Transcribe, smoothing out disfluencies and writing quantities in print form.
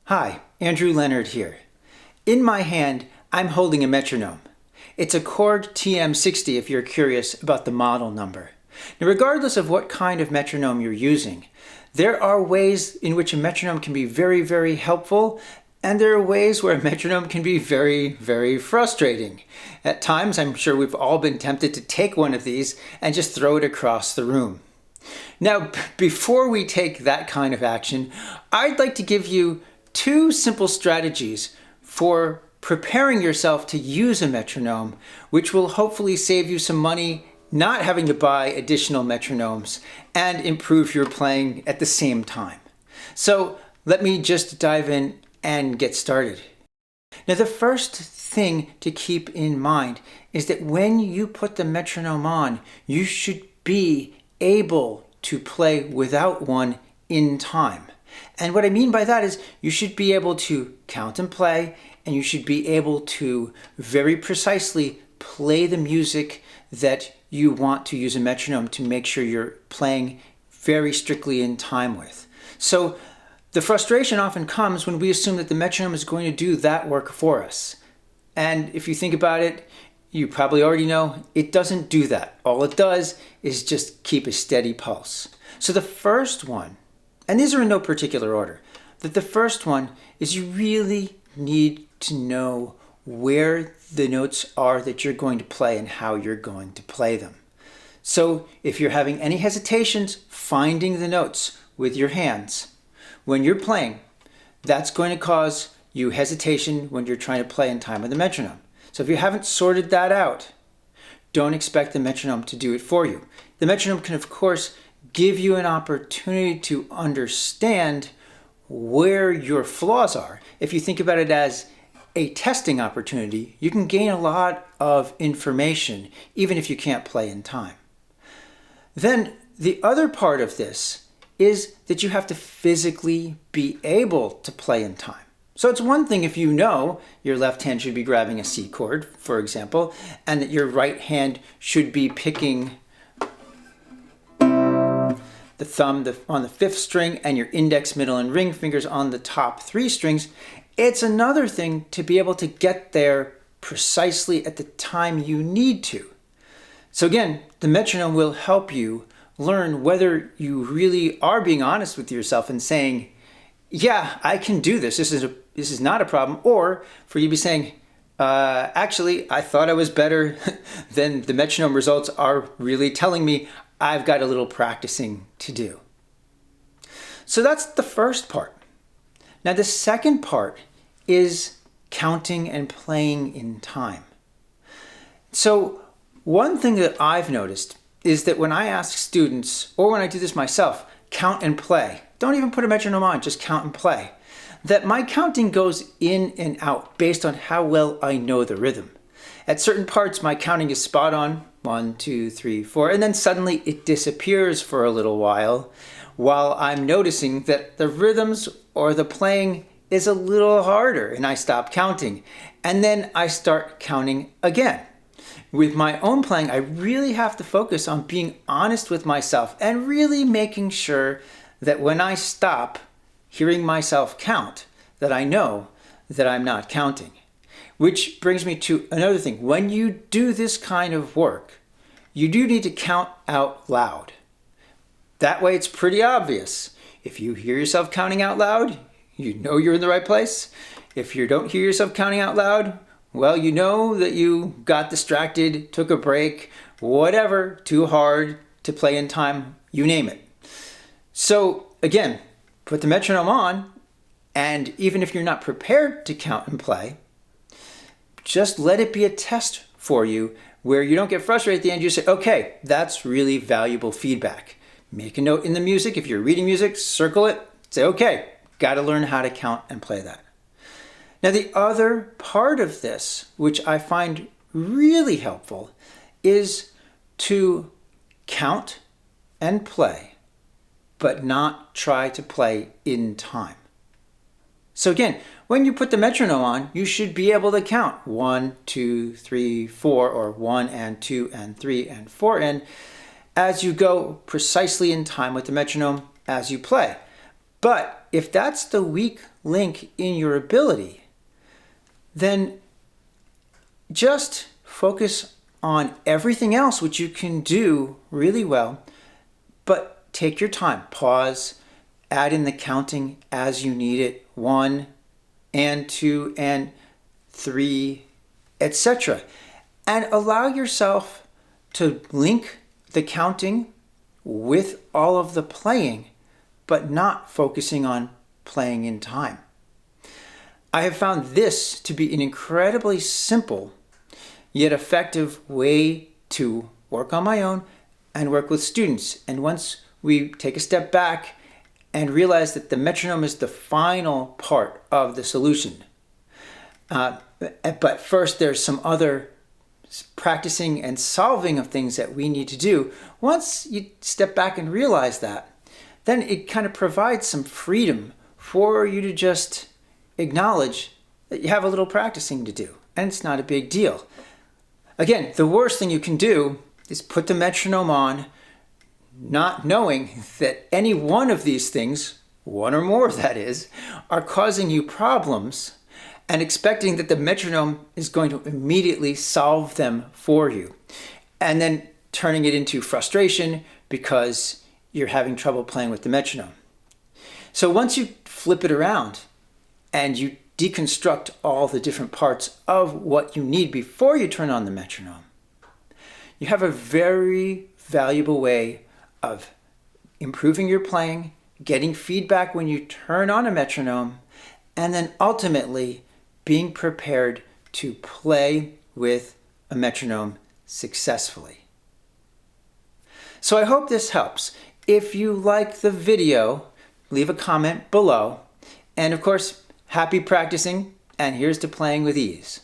Hi, Andrew Leonard here. In my hand, I'm holding a metronome. It's a Chord TM60 if you're curious about the model number. Now, regardless of what kind of metronome you're using, there are ways in which a metronome can be very, very helpful, and there are ways where a metronome can be very, very frustrating. At times, I'm sure we've all been tempted to take one of these and just throw it across the room. Now, before we take that kind of action, I'd like to give you two simple strategies for preparing yourself to use a metronome, which will hopefully save you some money not having to buy additional metronomes and improve your playing at the same time. So let me just dive in and get started. Now, the first thing to keep in mind is that when you put the metronome on, you should be able to play without one in time. And what I mean by that is you should be able to count and play, and you should be able to very precisely play the music that you want to use a metronome to make sure you're playing very strictly in time with. So the frustration often comes when we assume that the metronome is going to do that work for us. And if you think about it, you probably already know it doesn't do that. All it does is just keep a steady pulse. So the first one, and these are in no particular order, that the first one is you really need to know where the notes are that you're going to play and how you're going to play them. So if you're having any hesitations finding the notes with your hands when you're playing, that's going to cause you hesitation when you're trying to play in time with the metronome. So if you haven't sorted that out, don't expect the metronome to do it for you. The metronome can, of course, give you an opportunity to understand where your flaws are. If you think about it as a testing opportunity, you can gain a lot of information even if you can't play in time. Then the other part of this is that you have to physically be able to play in time. So it's one thing if you know your left hand should be grabbing a C chord, for example, and that your right hand should be picking the thumb on the fifth string and your index, middle, and ring fingers on the top three strings. It's another thing to be able to get there precisely at the time you need to. So again, the metronome will help you learn whether you really are being honest with yourself and saying, yeah, I can do this. This is not a problem. Or for you to be saying, actually, I thought I was better than the metronome results are really telling me. I've got a little practicing to do. So that's the first part. Now the second part is counting and playing in time. So one thing that I've noticed is that when I ask students, or when I do this myself, count and play, don't even put a metronome on, just count and play, that my counting goes in and out based on how well I know the rhythm. At certain parts, my counting is spot on, 1, 2, 3, 4, and then suddenly it disappears for a little while I'm noticing that the rhythms or the playing is a little harder and I stop counting. And then I start counting again. With my own playing, I really have to focus on being honest with myself and really making sure that when I stop hearing myself count, that I know that I'm not counting. Which brings me to another thing. When you do this kind of work, you do need to count out loud. That way it's pretty obvious. If you hear yourself counting out loud, you know you're in the right place. If you don't hear yourself counting out loud, well, you know that you got distracted, took a break, whatever, too hard to play in time, you name it. So again, put the metronome on, and even if you're not prepared to count and play, just let it be a test for you where you don't get frustrated at the end. You say, okay, that's really valuable feedback. Make a note in the music. If you're reading music, circle it. Say, okay, got to learn how to count and play that. Now, the other part of this, which I find really helpful, is to count and play, but not try to play in time. So again, when you put the metronome on, you should be able to count 1, 2, 3, 4, or 1 and 2 and 3 and 4, and as you go precisely in time with the metronome as you play. But if that's the weak link in your ability, then just focus on everything else which you can do really well, but take your time. Pause, add in the counting as you need it, 1 and 2 and 3, etc. And allow yourself to link the counting with all of the playing, but not focusing on playing in time. I have found this to be an incredibly simple yet effective way to work on my own and work with students. And once we take a step back and realize that the metronome is the final part of the solution. But first there's some other practicing and solving of things that we need to do. Once you step back and realize that, then it kind of provides some freedom for you to just acknowledge that you have a little practicing to do, and it's not a big deal. Again, the worst thing you can do is put the metronome on, not knowing that any one of these things, one or more that is, are causing you problems, and expecting that the metronome is going to immediately solve them for you, and then turning it into frustration because you're having trouble playing with the metronome. So once you flip it around and you deconstruct all the different parts of what you need before you turn on the metronome, you have a very valuable way of improving your playing, getting feedback when you turn on a metronome, and then ultimately being prepared to play with a metronome successfully. So I hope this helps. If you like the video, leave a comment below. And of course, happy practicing, and here's to playing with ease.